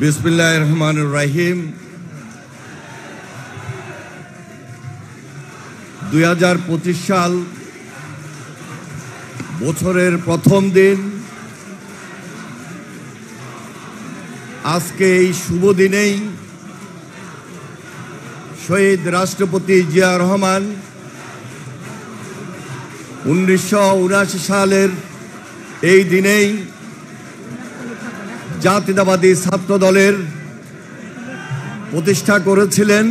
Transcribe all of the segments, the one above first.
বিসমিল্লাহির রহমানির রহিম। 2025 সাল বছরের প্রথম দিন। আজকে এই শুভ দিনেই শহীদ রাষ্ট্রপতি জিয়া রহমান 1979 সালের এই দিনেই জাতীয়তাবাদী ছাত্র দলের প্রতিষ্ঠা করেছিলেন।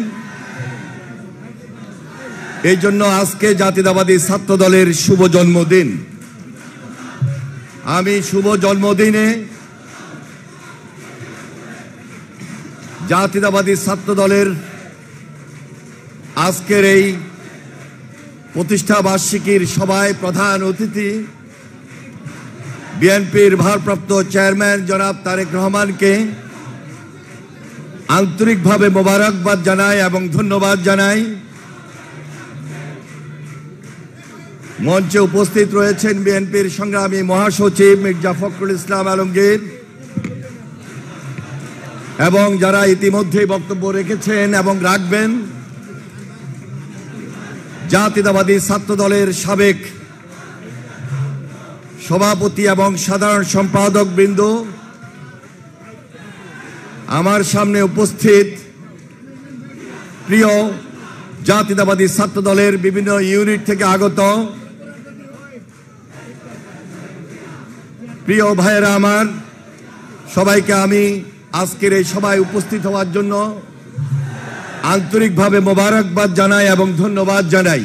এই জন্য আজকে জাতীয়তাবাদী ছাত্র দলের শুভ জন্মদিন। আমি শুভ জন্মদিনে জাতীয়তাবাদী ছাত্র দলের আজকের এই প্রতিষ্ঠা বার্ষিকীর সভায় প্রধান অতিথি বিএনপির ভারপ্রাপ্ত চেয়ারম্যান জনাব তারেক রহমানকে আন্তরিকভাবে মোবারকবাদ জানাই এবং ধন্যবাদ জানাই। মঞ্চে উপস্থিত রয়েছেন বিএনপির সংগ্রামী মহাসচিব মির্জা ফখরুল ইসলাম আলমগীর এবং যারা ইতিমধ্যে বক্তব্য রেখেছেন এবং রাখবেন। জাতীয়তাবাদী ছাত্র দলের সাবেক সভাপতি এবং সাধারণ সম্পাদক বৃন্দ, আমার সামনে উপস্থিত প্রিয় জাতীয়তাবাদী ছাত্র দলের বিভিন্ন ইউনিট থেকে আগত প্রিয় ভাইয়েরা আমার, সবাইকে আমি আজকের এই সভায় উপস্থিত হওয়ার জন্য আন্তরিকভাবে মোবারকবাদ জানাই এবং ধন্যবাদ জানাই।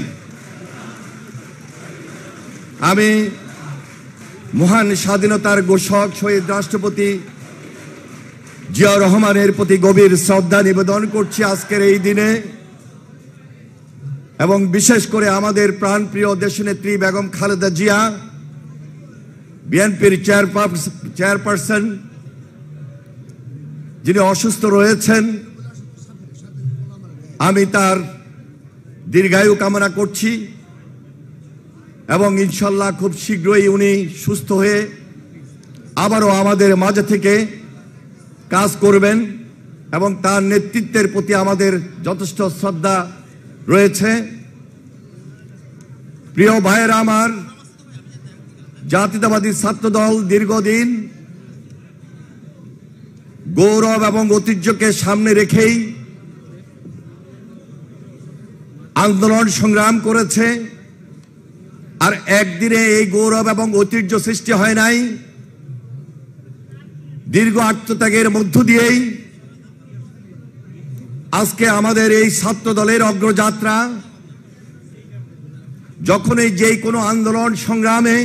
আমি মহান স্বাধীনতার ঘোষক শহীদ রাষ্ট্রপতি জিয়া রহমানের প্রতি গভীর শ্রদ্ধা নিবেদন করছি আজকের এই দিনে, এবং বিশেষ করে আমাদের প্রাণপ্রিয় দেশনেত্রী বেগম খালেদা জিয়া, বিএনপির চেয়ারপারসন যিনি অসুস্থ রয়েছেন, আমি তার দীর্ঘায়ু কামনা করছি এবং ইনশাল্লাহ খুব শীঘ্রই উনি সুস্থ হয়ে আবারও আমাদের মাঝে থেকে কাজ করবেন এবং তার নেতৃত্বের প্রতি আমাদের যথেষ্ট শ্রদ্ধা রয়েছে। প্রিয় ভাইয়েরা আমার, জাতীয়তাবাদী ছাত্র দল দীর্ঘদিন গৌরব এবং ঐতিহ্যকে সামনে রেখেই আন্দোলন সংগ্রাম করেছে। আর একদিনে এই গৌরব এবং ঐতিহ্য সৃষ্টি হয় নাই, দীর্ঘ আত্মত্যাগের মধ্য দিয়েই আজকে আমাদের এই ছাত্র দলের অগ্রযাত্রা। যখনই যেই কোনো আন্দোলন সংগ্রামে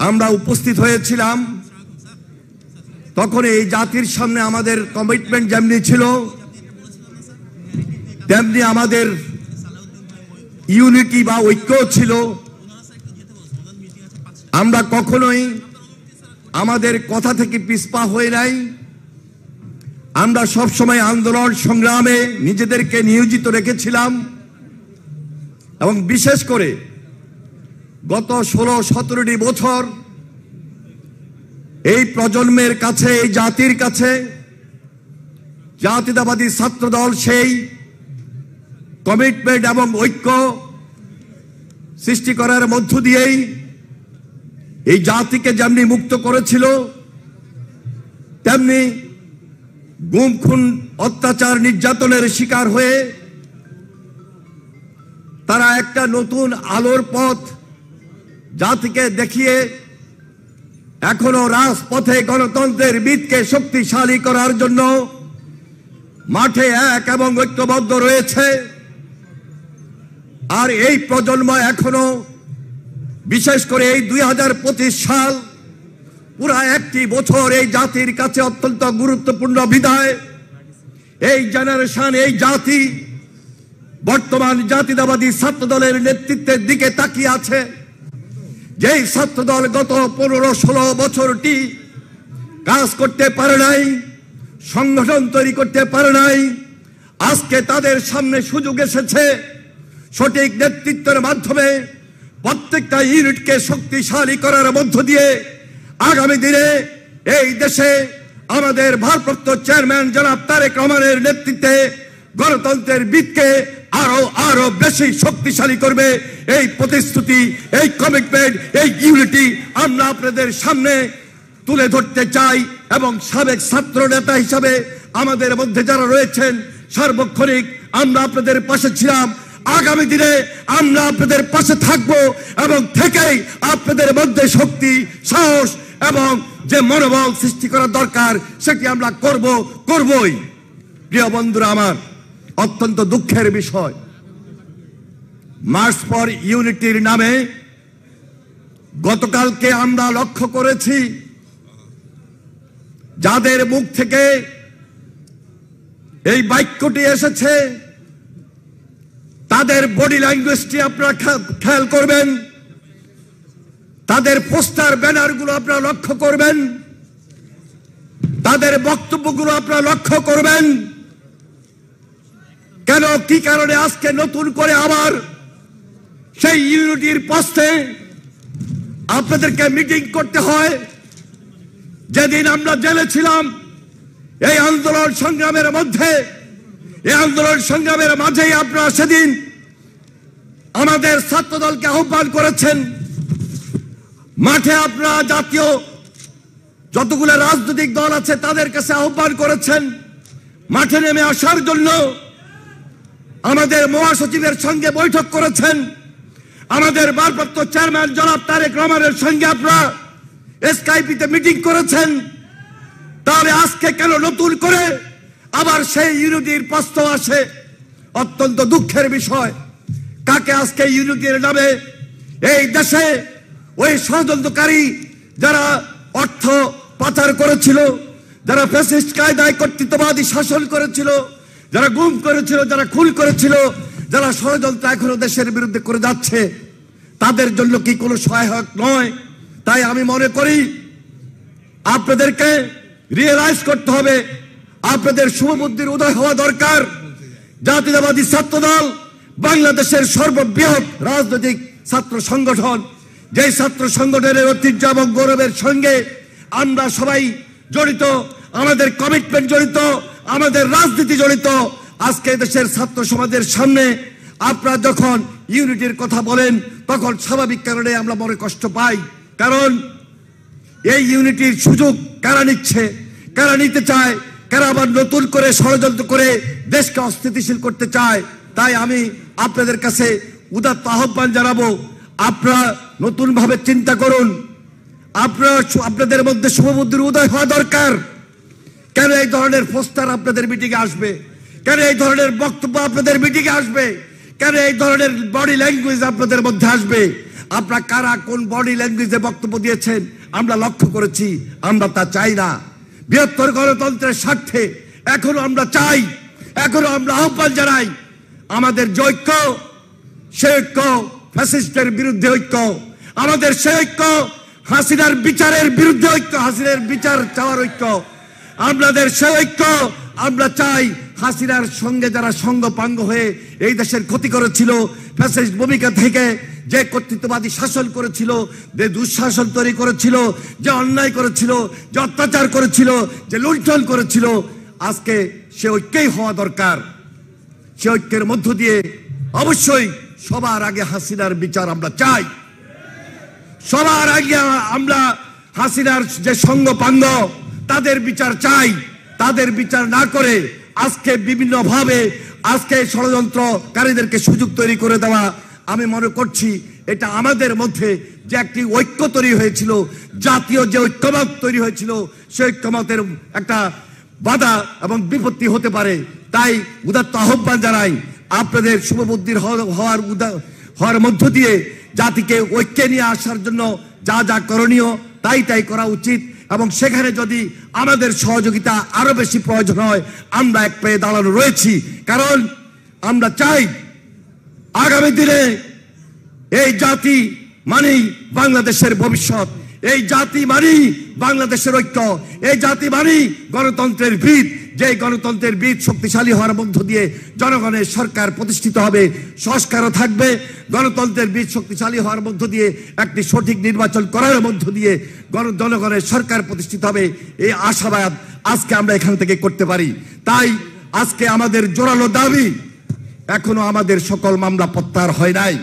আমরা উপস্থিত হয়েছিলাম, তখন এই জাতির সামনে আমাদের কমিটমেন্ট যেমনি ছিল, তেমনি আমাদের ইউনিটি বা ঐক্য ছিল। আমরা কখনোই আমাদের কথা থেকে পিছপা হয়ে নাই। আমরা সবসময় আন্দোলন সংগ্রামে নিজেদেরকে নিয়োজিত রেখেছিলাম এবং বিশেষ করে গত 16-17টি বছর এই প্রজন্মের কাছে, এই জাতির কাছে জাতীয়তাবাদী ছাত্র দল সেই কমিটমেন্ট এবং ঐক্য সৃষ্টি করার মধ্য দিয়েই এই জাতিকে যেমনি মুক্ত করেছিল, তেমনি গুম খুন অত্যাচার নির্যাতনের শিকার হয়ে তারা একটা নতুন আলোর পথ জাতিকে দেখিয়ে এখনো রাজপথে গণতন্ত্রের ভিতকে শক্তিশালী করার জন্য মাঠে এক এবং ঐক্যবদ্ধ রয়েছে। আর এই প্রজন্ম এখনো, বিশেষ করে এই 2025 সাল পুরা একটি বছর এই জাতির কাছে অত্যন্ত গুরুত্বপূর্ণ বিধায় এই জেনারেশন, এই জাতি বর্তমান জাতীয়তাবাদী ছাত্র দলের নেতৃত্বের দিকে তাকিয়ে আছে। যেই ছাত্র দল গত 15-16 বছরটি কাজ করতে পারে নাই, সংগঠন তৈরি করতে পারে নাই, আজকে তাদের সামনে সুযোগ এসেছে সঠিক নেতৃত্বের মাধ্যমে প্রত্যেকটা ইউনিটকে শক্তিশালী করার মধ্য দিয়ে আগামী দিনে এই দেশে আমাদের ভারপ্রাপ্ত চেয়ারম্যান জনাব তারেক রহমানের নেতৃত্বে গণতন্ত্রের ভিতকে আরো বেশি শক্তিশালী করবে। এই প্রতিশ্রুতি, এই কমিটমেন্ট, এই ইউনিটি আমরা আপনাদের সামনে তুলে ধরতে চাই। এবং সাবেক ছাত্র নেতা হিসাবে আমাদের মধ্যে যারা রয়েছেন সার্বক্ষণিক আমরা আপনাদের পাশে ছিলাম, আগামী দিনে আমরা আপনাদের পাশে থাকব এবং থেকেই আপনাদের মধ্যে শক্তি, সাহস এবং যে মনোবল সৃষ্টি করা দরকার সেটি আমরা করবই। প্রিয় বন্ধুরা আমার, অত্যন্ত দুঃখের বিষয়, মার্চ ফর ইউনিটির নামে গতকালকে আমরা লক্ষ্য করেছি যাদের মুখ থেকে এই বাক্যটি এসেছে তাদের বডি ল্যাঙ্গুয়েজটি আপনারা খেয়াল করবেন, তাদের পোস্টার ব্যানারগুলো আপনারা লক্ষ্য করবেন, তাদের বক্তব্যগুলো আপনারা লক্ষ্য করবেন। কেন, কি কারণে আজকে নতুন করে আবার সেই ইউনিটির পোস্টে আপনাদেরকে মিটিং করতে হয়? যেদিন আমরা জেলে ছিলাম এই আন্দোলন সংগ্রামের মধ্যে, এই আন্দোলন সংগ্রামের মাঝেই আপনারা সেদিন আমাদের ছাত্রদলকে আহ্বান করেছেন, মাঠে আপনারা জাতীয় যতগুলো রাজনৈতিক দল আছে তাদের কাছে আহ্বান করেছেন মাঠে নেমে আসার জন্য। আমাদের মহাসচিবের সঙ্গে বৈঠক করেছেন, আমাদের ভারপ্রাপ্ত চেয়ারম্যান জনাব তারেক রহমানের সঙ্গে আপনারা স্কাইপিতে মিটিং করেছেন। তাহলে আজকে কেন নতুন করে আবার সেই ইউনিটির প্রস্তাব আসে? অত্যন্ত দুঃখের বিষয়। কাকে আজকে ইউনিটির নামে এই দেশে ওই ষড়যন্ত্রকারী যারা অর্থ পাচার করেছিল, যারা ফ্যাসিস্ট কায়দায় কর্তৃত্ববাদী শাসন করেছিল, যারা গুম করেছিল, যারা খুন করেছিল, যারা ষড়যন্ত্র এখনো দেশের বিরুদ্ধে করে যাচ্ছে, তাদের জন্য কি কোনো সহায়ক নয়? তাই আমি মনে করি আপনাদেরকে রিয়েলাইজ করতে হবে, আপনাদের শুভবুদ্ধির উদয় হওয়া দরকার। জাতীয়তাবাদী ছাত্রদল বাংলাদেশের সর্ববৃহৎ রাজনৈতিক ছাত্র সংগঠন, যে ছাত্র সংগঠনের ঐতিহ্য এবং গৌরবের সঙ্গে আমরা সবাই জড়িত, আমাদের কমিটমেন্ট জড়িত, আমাদের রাজনীতি জড়িত। আজকে দেশের ছাত্র সমাজের সামনে আপনারা যখন ইউনিটির কথা বলেন তখন স্বাভাবিক কারণে আমরা মনে কষ্ট পাই। কারণ এই ইউনিটির সুযোগ কারা নিচ্ছে, কারা নিতে চায়, কারা আবার নতুন করে ষড়যন্ত্র করে দেশকে অস্থিতিশীল করতে চায়। তাই আমি আপনাদের কাছে উদাত্ত আহ্বান জানাবো, আপনারা নতুন ভাবে চিন্তা করুন। আপনাদের মধ্যে শুভবুদ্ধির উদয় হওয়া দরকার। কেন এই ধরনের পোস্টার আপনাদের মিটিংয়ে আসবে? কেন এই ধরনের বক্তব্য আপনাদের মিটিংয়ে আসবে? কেন এই ধরনের বডি ল্যাঙ্গুয়েজ আপনাদের মধ্যে আসবে? আপনারা কারা কোন বডি ল্যাঙ্গুয়েজে বক্তব্য দিয়েছেন আমরা লক্ষ্য করেছি। আমরা তা চাই না। বৃহত্তর গণতন্ত্রের স্বার্থে এখনো আমরা চাই, এখনো আমরা আহ্বান জানাই, আমাদের যে ঐক্য, সে ঐক্য ফ্যাসিস্টের বিরুদ্ধে ঐক্য, আমাদের সে ঐক্য হাসিনার বিচারের বিরুদ্ধে ঐক্য, হাসিনার বিচার চাওয়ার ঐক্য, আমাদের সে ঐক্য আমরা চাই। হাসিনার সঙ্গে যারা সঙ্গপাঙ্গ হয়ে এই দেশের ক্ষতি করেছিল, ফ্যাসিস্ট ভূমিকা থেকে যে কর্তৃত্ববাদী শাসন করেছিল, যে দুঃশাসন তৈরি করেছিল, যে অন্যায় করেছিল, যে অত্যাচার করেছিল, যে লুণ্ঠন করেছিল, আজকে সে ঐক্যই হওয়া দরকার। সে ঐক্যের মধ্য দিয়ে অবশ্যই সবার আগে হাসিনার বিচার আমরা চাই। সবার আগে আমরা হাসিনার যে সঙ্গপাঙ্গ তাদের বিচার চাই। তাদের বিচার না করে আজকে বিভিন্ন ভাবে আজকে ষড়যন্ত্রকারীদেরকে সুযোগ তৈরি করে দেওয়া, আমি মনে করছি এটা আমাদের মধ্যে যে একটি ঐক্য তৈরি হয়েছিল, জাতীয় যে ঐক্যমত তৈরি হয়েছিল, সেই ঐক্যমতের একটা বাধা এবং বিপত্তি হতে পারে। তাই উদাত্ত আহ্বান জানাই, আপনাদের শুভবুদ্ধির হওয়ার মধ্য দিয়ে জাতিকে ঐক্যে নিয়ে আসার জন্য যা যা করণীয় তাই করা উচিত। এবং সেখানে যদি আমাদের সহযোগিতা আরো বেশি প্রয়োজন হয়, আমরা এক পায়ে দাঁড়ানো রয়েছি। কারণ আমরা চাই আগামী দিনে এই জাতি মানেই বাংলাদেশের ভবিষ্যৎ, এই জাতি মানি বাংলাদেশের ঐক্য, এই জাতি মানি গণতন্ত্রের ভিত। যে গণতন্ত্রের ভিত শক্তিশালী হওয়ার মধ্য দিয়ে জনগণের সরকার প্রতিষ্ঠিত হবে, সংস্কারও থাকবে। গণতন্ত্রের ভিত শক্তিশালী হওয়ার মধ্য দিয়ে একটি সঠিক নির্বাচন করার মধ্য দিয়ে জনগণের সরকার প্রতিষ্ঠিত হবে। এই আশাবাদ আজকে আমরা এখান থেকে করতে পারি। তাই আজকে আমাদের জোরালো দাবি, এখনো আমাদের সকল মামলা প্রত্যাহার হয় নাই।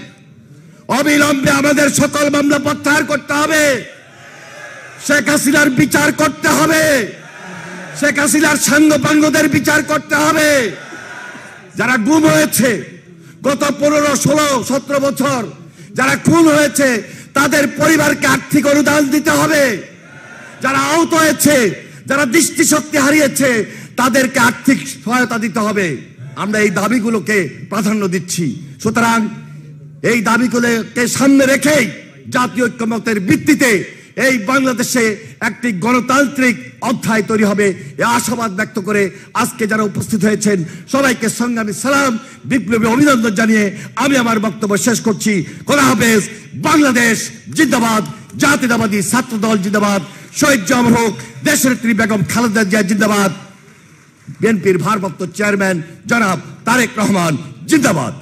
অবিলম্বে আমাদের সকল মামলা প্রত্যাহার করতে হবে। শেখ হাসিনার বিচার করতে হবে। শেখ হাসিনার সাঙ্গপাঙ্গদের বিচার করতে হবে। যারা গুম হয়েছে গত 15, 16, 17 বছর, যারা খুন হয়েছে তাদের পরিবারকে আর্থিক অনুদান দিতে হবে। যারা আহত হয়েছে, যারা দৃষ্টিশক্তি হারিয়েছে তাদেরকে আর্থিক সহায়তা দিতে হবে। আমরা এই দাবিগুলোকে প্রাধান্য দিচ্ছি। সুতরাং এই দাবিগুলোকে সামনে রেখেই জাতীয় ঐক্যমত্যের ভিত্তিতে এই বাংলাদেশে একটি গণতান্ত্রিক অধ্যায় তৈরি হবে, এই আশাবাদ ব্যক্ত করে আজকে যারা উপস্থিত হয়েছেন সবাইকে সংগ্রামী সালাম, বিপ্লবী অভিনন্দন জানিয়ে আমি আমার বক্তব্য শেষ করছি। খোদা হাফেজ। বাংলাদেশ জিন্দাবাদ। জাতীয়তাবাদী ছাত্র দল জিন্দাবাদ। শহীদ জামর হোক। দেশনেত্রী বেগম খালেদা জিয়া জিন্দাবাদ। বিএনপির ভারপ্রাপ্ত চেয়ারম্যান জনাব তারেক রহমান জিন্দাবাদ।